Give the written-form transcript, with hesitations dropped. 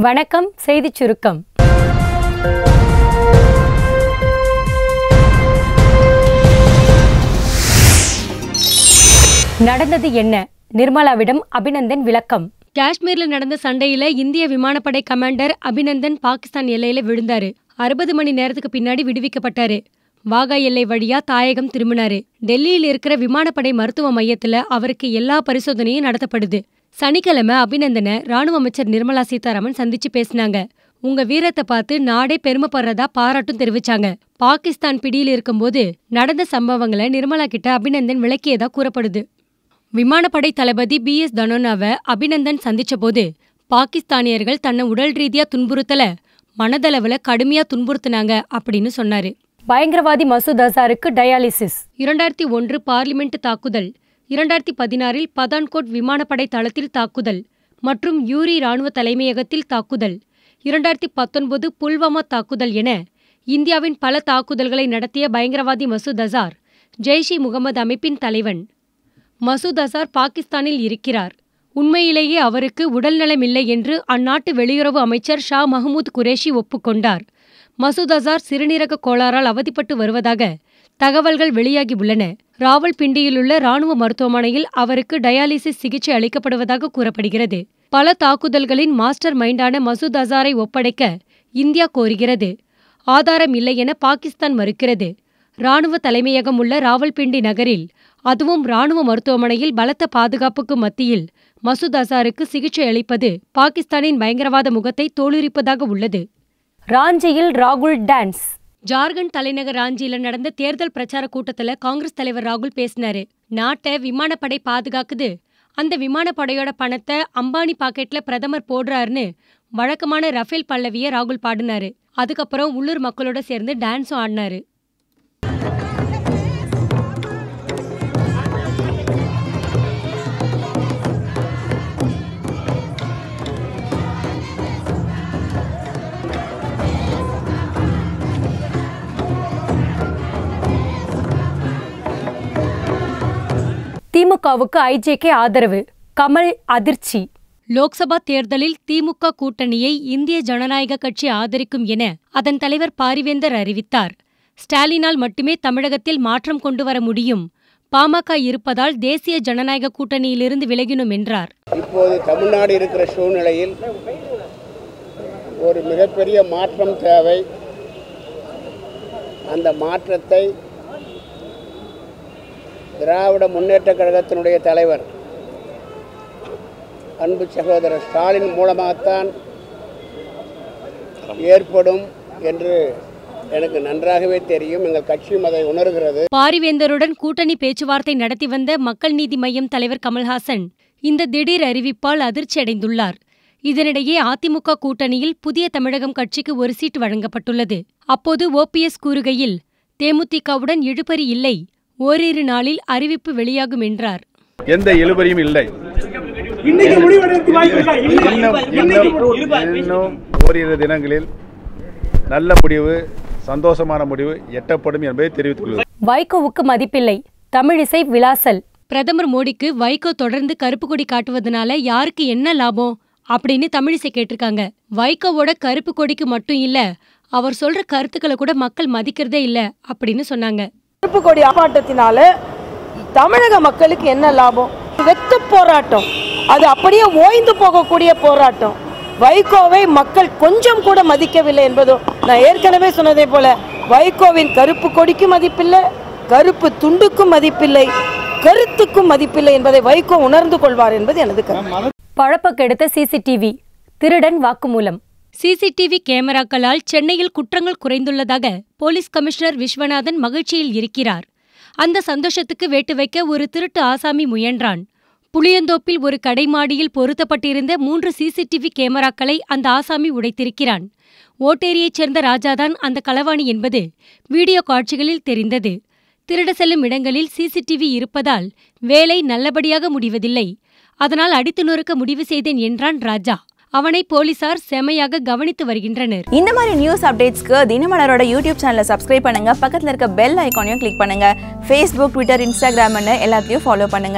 வணக்கம். செய்திச் சுருக்கம். நடந்தது என்ன? நிர்மலாவிடம் அபிநந்தன் விளக்கம். காஷ்மீர்ல நடந்த சண்டையில இந்திய விமானப்படை கமாண்டர் அபிநந்தன் பாகிஸ்தான் எல்லையில விழுந்தாரு. 60 மணி நேரத்துக்கு பின்னாடி விடுவிக்கப்பட்டாரு. வாகா எல்லை வழியா தாயகம் திரும்பினாரு. டெல்லியில் இருக்கிற விமானப்படை மருத்துவ மையத்துல அவருக்கு எல்லா பரிசோதனையும் நடத்தப்படுது. சனிக்கிழமை அபிநந்தனை ராணுவ அமைச்சர் நிர்மலா சீதாராமன் சந்திச்சு பேசினாங்க. உங்க வீரத்தை பார்த்து நாடே பெருமைப்படுறதா பாராட்டும் தெரிவிச்சாங்க. பாகிஸ்தான் பிடியில் இருக்கும்போது நடந்த சம்பவங்களை நிர்மலா கிட்ட அபிநந்தன் விளக்கியதா கூறப்படுது. விமானப்படை தளபதி BS தனோனாவை அபிநந்தன் சந்திச்ச போது பாகிஸ்தானியர்கள் தன்னை உடல் ரீதியா துன்புறுத்தல, மனதளவுல கடுமையா துன்புறுத்தினாங்க அப்படின்னு சொன்னாரு. பயங்கரவாதி மசூத் அசாருக்கு டயாலிசிஸ். 2001 பார்லிமெண்ட் தாக்குதல், 2016 பதான்கோட் விமானப்படை தளத்தில் தாக்குதல் மற்றும் யூரி ராணுவ தலைமையகத்தில் தாக்குதல், 2019 புல்வாமா தாக்குதல் என இந்தியாவின் பல தாக்குதல்களை நடத்திய பயங்கரவாதி மசூத் அசார் ஜெய்ஷ்-இ-முகமது அமைப்பின் தலைவன். மசூத் அசார் பாகிஸ்தானில் இருக்கிறார். உண்மையிலேயே அவருக்கு உடல்நலமில்லை என்று அந்நாட்டு வெளியுறவு அமைச்சர் ஷா மஹமூத் குரேஷி ஒப்புக்கொண்டார். மசூத் அசார் சிறுநீரக கோளாறால் அவதிப்பட்டு வருவதாக தகவல்கள் வெளியாகி உள்ளன. ராவல்பிண்டியிலுள்ள ராணுவ மருத்துவமனையில் அவருக்கு டயாலிசிஸ் சிகிச்சை அளிக்கப்படுவதாக கூறப்படுகிறது. பல தாக்குதல்களின் மாஸ்டர் மைண்டான மசூத் அசாரை ஒப்படைக்க இந்தியா கோருகிறது. ஆதாரம் இல்லை என பாகிஸ்தான் மறுக்கிறது. ராணுவ தலைமையகம் உள்ள ராவல்பிண்டி நகரில், அதுவும் ராணுவ மருத்துவமனையில் பலத்த பாதுகாப்புக்கு மத்தியில் மசூத் அசாருக்கு சிகிச்சை அளிப்பது பாகிஸ்தானின் பயங்கரவாத முகத்தை தோலுரிப்பதாக உள்ளது. ராஞ்சியில் ராகுல் டான்ஸ். ஜார்க்கண்ட் தலைநகர் ராஞ்சியில நடந்த தேர்தல் பிரச்சார கூட்டத்துல காங்கிரஸ் தலைவர் ராகுல் பேசினாரு. நாட்டை விமானப்படை பாதுகாக்குது, அந்த விமானப்படையோட பணத்தை அம்பானி பாக்கெட்ல பிரதமர் போடுறாருன்னு வழக்கமான ரஃபேல் பல்லவிய ராகுல் பாடினாரு. அதுக்கப்புறம் உள்ளூர் மக்களோட சேர்ந்து டான்ஸும் ஆடினாரு. திமுகவுக்கு IJK ஆதரவு, கமல் அதிர்ச்சி. லோக்சபா தேர்தலில் திமுக கூட்டணியை இந்திய ஜனநாயக கட்சி ஆதரிக்கும் என அதன் தலைவர் பாரிவேந்தர் அறிவித்தார். ஸ்டாலினால் மட்டுமே தமிழகத்தில் மாற்றம் கொண்டு வர முடியும், பாமக இருப்பதால் தேசிய ஜனநாயக கூட்டணியிலிருந்து விலகினோம் என்றார். இப்போது தமிழ்நாடு இருக்கிற சூழ்நிலையில் ஒரு மிகப்பெரிய மாற்றம் தேவை. அந்த மாற்றத்தை திராவிட முன்னேற்ற கழகத்தினுடைய தலைவர் அன்பு சகோதரர் ஸ்டாலின் மூலமாகத்தான் ஏற்படும் என்று எனக்கு நன்றாகவே தெரியும். எங்கள் கட்சியும் அதை உணர்கிறது. பாரிவேந்தருடன் கூட்டணி பேச்சுவார்த்தை நடத்தி வந்த மக்கள் நீதி மய்யம் தலைவர் கமல்ஹாசன் இந்த திடீர் அறிவிப்பால் அதிர்ச்சி அடைந்துள்ளார். இதனிடையே அதிமுக கூட்டணியில் புதிய தமிழகம் கட்சிக்கு ஒரு சீட் வழங்கப்பட்டுள்ளது. அப்போது OPS கூறுகையில், தேமுதிகவுடன் இழுபறி இல்லை, ஓரிரு நாளில் அறிவிப்பு வெளியாகும் என்றார். எந்த இழுபறியும் இல்லை. இன்னும் ஓரிரு தினங்களில் நல்ல முடிவு, சந்தோஷமான முடிவு எட்டப்படும் என்பதை தெரிவித்துள்ளது. வைகோவுக்கு மதிப்பில்லை, தமிழிசை விலாசல். பிரதமர் மோடிக்கு வைகோ தொடர்ந்து கருப்பு கொடி காட்டுவதனால யாருக்கு என்ன லாபம் அப்படின்னு தமிழிசை கேட்டிருக்காங்க. வைகோவோட கருப்பு கொடிக்கு மட்டும் இல்ல, அவர் சொல்ற கருத்துக்களை கூட மக்கள் மதிக்கிறதே இல்ல அப்படின்னு சொன்னாங்க. கருப்பு கொடி ஆர்ப்பாட்டத்தினால தமிழக மக்களுக்கு என்ன லாபம்? வெத்து போராட்டம், அது அப்படியே ஓய்ந்து போகக்கூடிய போராட்டம். வைகோவை மக்கள் கொஞ்சம் கூட மதிக்கவில்லை என்பதும் நான் ஏற்கனவே சொன்னதை போல, வைகோவின் கருப்பு கொடிக்கும் மதிப்பில்லை, கருப்பு துண்டுக்கும் மதிப்பில்லை, கருத்துக்கும் மதிப்பில்லை என்பதை வைகோ உணர்ந்து கொள்வார் என்பது எனது கருத்து. பழப்பக்கெடுத்த CCTV, திருடன் வாக்குமூலம். CCTV கேமராக்களால் சென்னையில் குற்றங்கள் குறைந்துள்ளதாக போலீஸ் கமிஷனர் விஸ்வநாதன் மகிழ்ச்சியில் இருக்கிறார். அந்த சந்தோஷத்துக்கு வேட்டு வைக்க ஒரு திருட்டு ஆசாமி முயன்றான். புளியந்தோப்பில் ஒரு கடைமாடியில் பொருத்தப்பட்டிருந்த 3 CCTV கேமராக்களை அந்த ஆசாமி உடைத்திருக்கிறான். ஓட்டேரியைச் சேர்ந்த ராஜாதான் அந்த களவாணி என்பது வீடியோ காட்சிகளில் தெரிந்தது. திருட செல்லும் இடங்களில் CCTV இருப்பதால் வேலை நல்லபடியாக முடிவதில்லை, அதனால் அடித்து நொறுக்க முடிவு செய்தேன் என்றான் ராஜா. அவனை போலீசார் செமையாக கவனித்து வருகின்றனர். இந்த மாதிரி நியூஸ் அப்டேட்ஸ்க்கு தினமலரோட யூடியூப் சேனலை சப்ஸ்கிரைப் பண்ணுங்க, பக்கத்துல இருக்க பெல் ஐகானையும் கிளிக் பண்ணுங்க. Facebook, Twitter, Instagram எல்லாத்தையும் ஃபாலோ பண்ணுங்க.